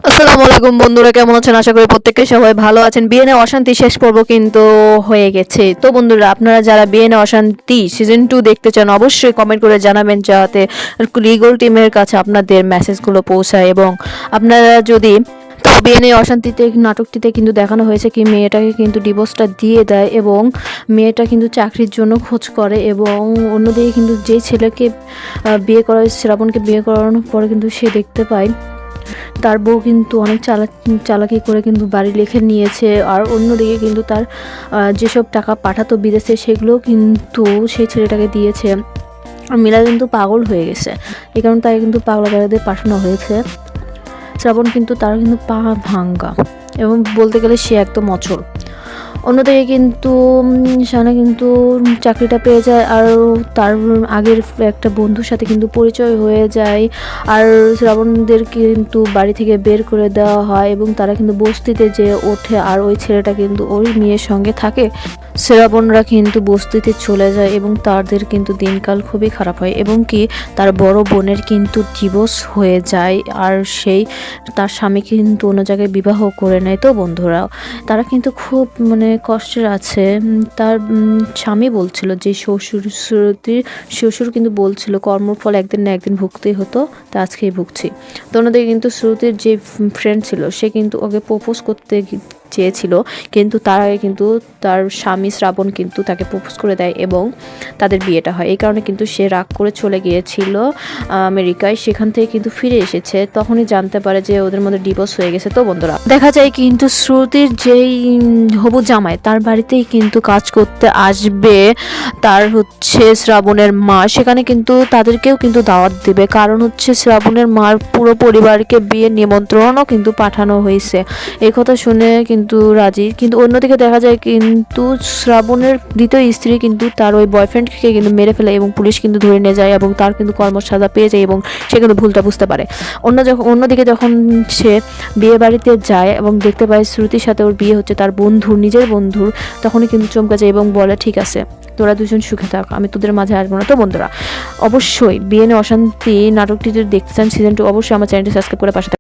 আসসালামু আলাইকুম বন্ধুরা, কেমন আছেন? আশা করি প্রত্যেকে সবাই ভালো আছেন। বিএনএ অশান্তি শেষ পর্ব কিন্তু হয়ে গেছে। তো বন্ধুরা, আপনারা যারা বিএনএ অশান্তি সিজন 2 দেখতে চান অবশ্যই কমেন্ট করে জানাবেন, যাতে লিগল টিমের কাছে আপনাদের মেসেজগুলো পৌঁছায়। এবং আপনারা যদি তো বিএনএ অশান্তিতে নাটকটিতে কিন্তু দেখানো হয়েছে কি মেয়েটাকে কিন্তু ডিভোর্সটা দিয়ে দেয় এবং মেয়েটা কিন্তু চাকরির জন্য খোঁজ করে। এবং অন্যদিকে কিন্তু যে ছেলেকে বিয়ে করা হয়েছে, শ্রাবণকে বিয়ে করানোর পরে কিন্তু সে দেখতে পায় তার বউ কিন্তু অনেক চালাকি করে কিন্তু বাড়ি লিখে নিয়েছে। আর অন্যদিকে কিন্তু তার যেসব টাকা পাঠাতো বিদেশে সেগুলোও কিন্তু সেই ছেলেটাকে দিয়েছে। মীরা কিন্তু পাগল হয়ে গেছে, এই কারণে তাকে কিন্তু পাগলাগারদের পাঠানো হয়েছে। শ্রাবণ কিন্তু তার কিন্তু পা ভাঙ্গা এবং বলতে গেলে সে একদম অচল। অন্যদিকে কিন্তু শানা কিন্তু চাকরিটা পেয়ে যায় আর তার আগের একটা বন্ধুর সাথে কিন্তু পরিচয় হয়ে যায়। আর শ্রাবণদের কিন্তু বাড়ি থেকে বের করে দেওয়া হয় এবং তারা কিন্তু বস্তিতে যেয়ে ওঠে। আর ওই ছেলেটা কিন্তু ওই মেয়ের সঙ্গে থাকে। শ্রাবণরা কিন্তু বস্তিতে চলে যায় এবং তাদের কিন্তু দিনকাল খুবই খারাপ হয় এবং কি তার বড় বোনের কিন্তু ডিভোর্স হয়ে যায়। আর সেই তার স্বামী কিন্তু অন্য জায়গায় বিবাহ করে নেয়। তো বন্ধুরা, তারা কিন্তু খুব কষ্টের আছে। তার স্বামী বলছিল যে শ্বশুর কিন্তু বলছিল কর্মফল একদিন না একদিন ভুগতেই হতো, তা আজকেই ভুগছি। তো অন্যদিকে কিন্তু শ্রুতির যে ফ্রেন্ড ছিল সে কিন্তু ওকে প্রপোজ করতে চেয়েছিল, কিন্তু তার আগে কিন্তু তার স্বামী শ্রাবণ কিন্তু তাকে প্রপোজ করে দেয় এবং তাদের বিয়েটা হয়। এই কারণে কিন্তু সে রাগ করে চলে গিয়েছিল আমেরিকায়। সেখান থেকে কিন্তু ফিরে এসেছে, তখনই জানতে পারে যে ওদের মধ্যে ডিভোর্স হয়ে গেছে। তো বন্ধুরা, দেখা যায় কিন্তু শ্রুতির যেই হবু জামাই তার বাড়িতেই কিন্তু কাজ করতে আসবে তার শ্রাবণের মা। সেখানে কিন্তু তাদেরকেও কিন্তু দাওয়াত দেবে, কারণ শ্রাবণের মার পুরো পরিবারকে বিয়ের নিমন্ত্রণও কিন্তু পাঠানো হয়েছে। এই কথা শুনে কিন্তু রাজি। কিন্তু অন্যদিকে দেখা যায় কিন্তু শ্রাবণের দ্বিতীয় স্ত্রী কিন্তু তার ওই বয়ফ্রেন্ডকে কিন্তু মেরে ফেলে এবং পুলিশ কিন্তু ধরে নিয়ে যায় এবং তার কিন্তু কর্মসাজা পেয়ে যায় এবং সে কিন্তু ভুলটা বুঝতে পারে। অন্যদিকে যখন সে বিয়ে বাড়িতে যায় এবং দেখতে পায় শ্রুতির সাথে ওর বিয়ে হচ্ছে, তার নিজের বন্ধুর, তখনই কিন্তু চমকে যায় এবং বলে ঠিক আছে, তোরা দুজন সুখে থাক, আমি তোদের মাঝে আসবো না। তো বন্ধুরা, অবশ্যই বিএনএ অশান্তি নাটকটি যদি দেখতে চান সিজন 2 অবশ্যই আমার চ্যানেলটি সাবস্ক্রাইব করে পাশে